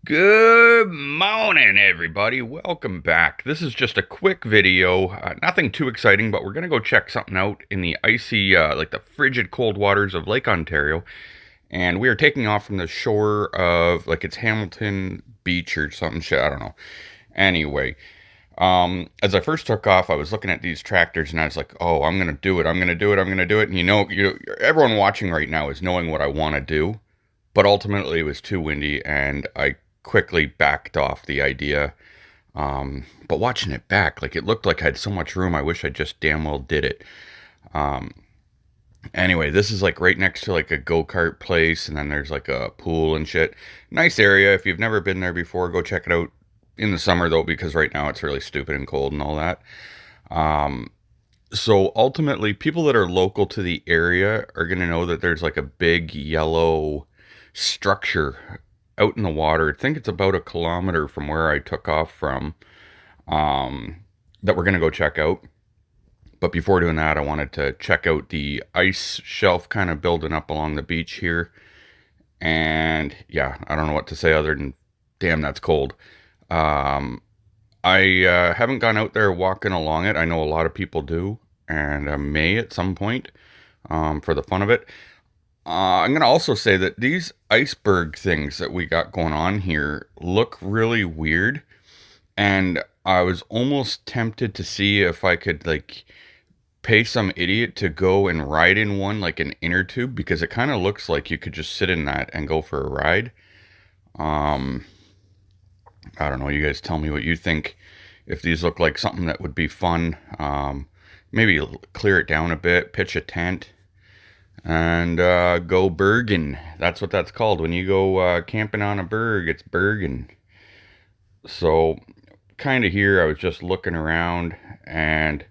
Good morning, everybody. Welcome back. This is just a quick video. Nothing too exciting, but we're going to go check something out in the icy, like the frigid cold waters of Lake Ontario. And we are taking off from the shore of, like, it's Hamilton Beach or something shit. I don't know. Anyway, as I first took off, I was looking at these tractors and I was like, oh, I'm going to do it. I'm going to do it. I'm going to do it. And everyone watching right now is knowing what I want to do. But ultimately, it was too windy, and I quickly backed off the idea. But watching it back, like, it looked like I had so much room. I wish I just damn well did it. Um, anyway, this is like right next to like a go-kart place, and then there's like a pool and shit. Nice area. If you've never been there before, go check it out in the summer though, because right now it's really stupid and cold and all that. Um, so ultimately, people that are local to the area are going to know that there's like a big yellow structure out in the water. I think it's about a kilometer from where I took off from, um, that we're going to go check out. But before doing that, I wanted to check out the ice shelf kind of building up along the beach here. And yeah, I don't know what to say other than, damn, that's cold. Um, I haven't gone out there walking along it. I know a lot of people do, and I may at some point, for the fun of it. I'm going to also say that these iceberg things that we got going on here look really weird. And I was almost tempted to see if I could, like, pay some idiot to go and ride in one, like an inner tube, because it kind of looks like you could just sit in that and go for a ride. Um, I don't know. You guys tell me what you think. If these look like something that would be fun, maybe clear it down a bit, pitch a tent, and go berging. That's what that's called. When you go camping on a berg, it's berging. So, kind of here, I was just looking around and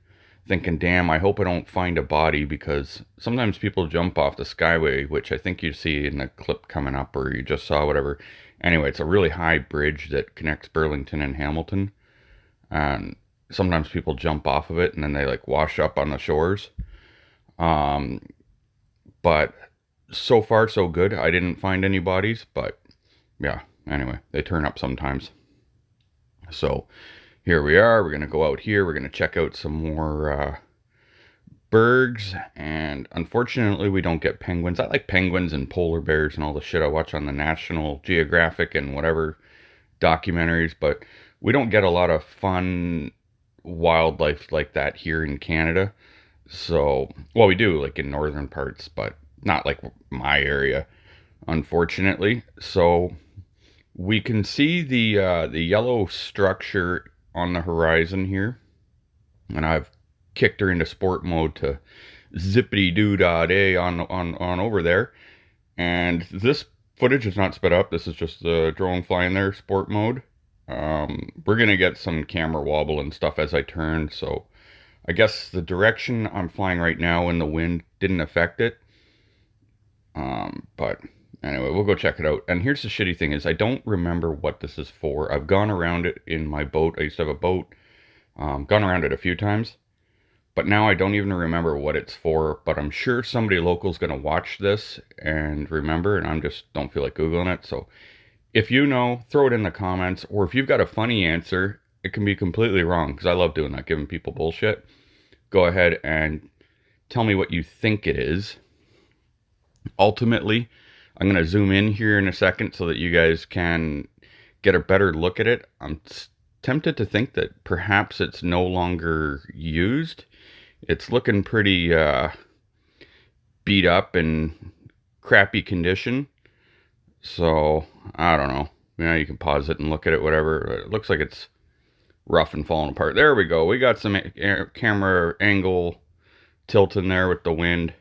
thinking, damn, I hope I don't find a body, because sometimes people jump off the skyway, which I think you see in the clip coming up, or you just saw, whatever. Anyway, it's a really high bridge that connects Burlington and Hamilton. And sometimes people jump off of it and then they like wash up on the shores. Um, but so far so good. I didn't find any bodies, but yeah, anyway, they turn up sometimes. So here we are. We're going to go out here. We're going to check out some more bergs. And unfortunately, we don't get penguins. I like penguins and polar bears and all the shit I watch on the National Geographic and whatever documentaries, but we don't get a lot of fun wildlife like that here in Canada. So, well, we do, like, in northern parts, but not like my area, unfortunately. So we can see the yellow structure on the horizon here, and I've kicked her into sport mode to zippity doo dah day on over there. And this footage is not sped up. This is just the drone flying there, sport mode. We're gonna get some camera wobble and stuff as I turn, so I guess the direction I'm flying right now in the wind didn't affect it. But anyway, we'll go check it out. And here's the shitty thing is I don't remember what this is for. I've gone around it in my boat. I used to have a boat. Gone around it a few times. But now I don't even remember what it's for. But I'm sure somebody local is going to watch this and remember. And I'm just don't feel like Googling it. So if you know, throw it in the comments. Or if you've got a funny answer, it can be completely wrong. Because I love doing that, giving people bullshit. Go ahead and tell me what you think it is. Ultimately, I'm going to zoom in here in a second so that you guys can get a better look at it. I'm tempted to think that perhaps it's no longer used. It's looking pretty beat up and crappy condition. So, I don't know. Yeah, you can pause it and look at it, whatever. It looks like it's rough and falling apart. There we go. We got some camera angle tilt in there with the wind.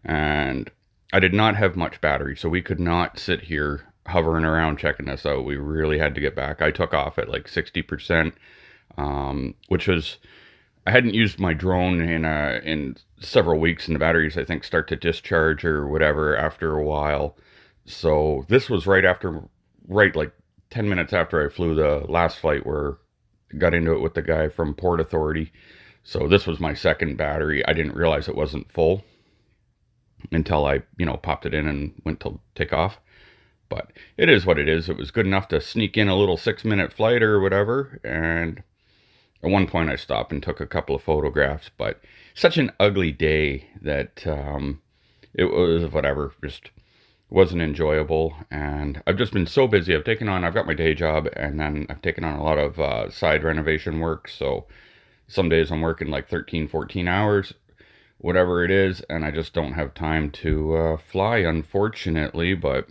And I did not have much battery, so we could not sit here hovering around checking this out. We really had to get back. I took off at like 60%, which was, I hadn't used my drone in several weeks, and the batteries, I think, start to discharge or whatever after a while. So this was right like 10 minutes after I flew the last flight where I got into it with the guy from Port Authority. So this was my second battery. I didn't realize it wasn't full until I, popped it in and went to take off. But it is what it is. It was good enough to sneak in a little 6-minute flight or whatever. And at one point I stopped and took a couple of photographs, but such an ugly day that it was whatever, just wasn't enjoyable. And I've just been so busy. I've got my day job, and then I've taken on a lot of side renovation work. So some days I'm working like 13, 14 hours, whatever it is, and I just don't have time to fly, unfortunately. But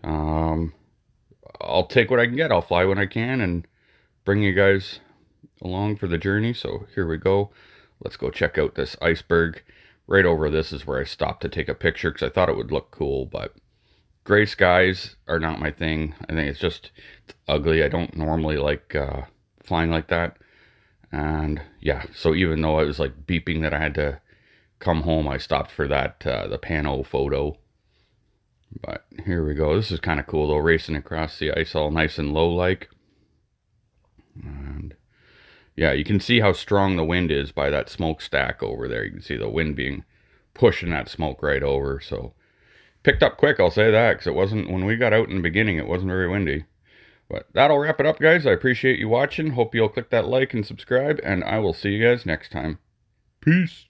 I'll take what I can get. I'll fly when I can and bring you guys along for the journey. So here we go. Let's go check out this iceberg. Right over this is where I stopped to take a picture because I thought it would look cool, but gray skies are not my thing. I think it's ugly. I don't normally like flying like that. And yeah, so even though I was like beeping that I had to come home, I stopped for that, the pano photo. But here we go. This is kind of cool though, racing across the ice all nice and low like. And yeah, you can see how strong the wind is by that smokestack over there. You can see the wind being pushing that smoke right over. So picked up quick, I'll say that, because it wasn't, when we got out in the beginning, it wasn't very windy. But that'll wrap it up, guys. I appreciate you watching. Hope you'll click that like and subscribe, and I will see you guys next time. Peace.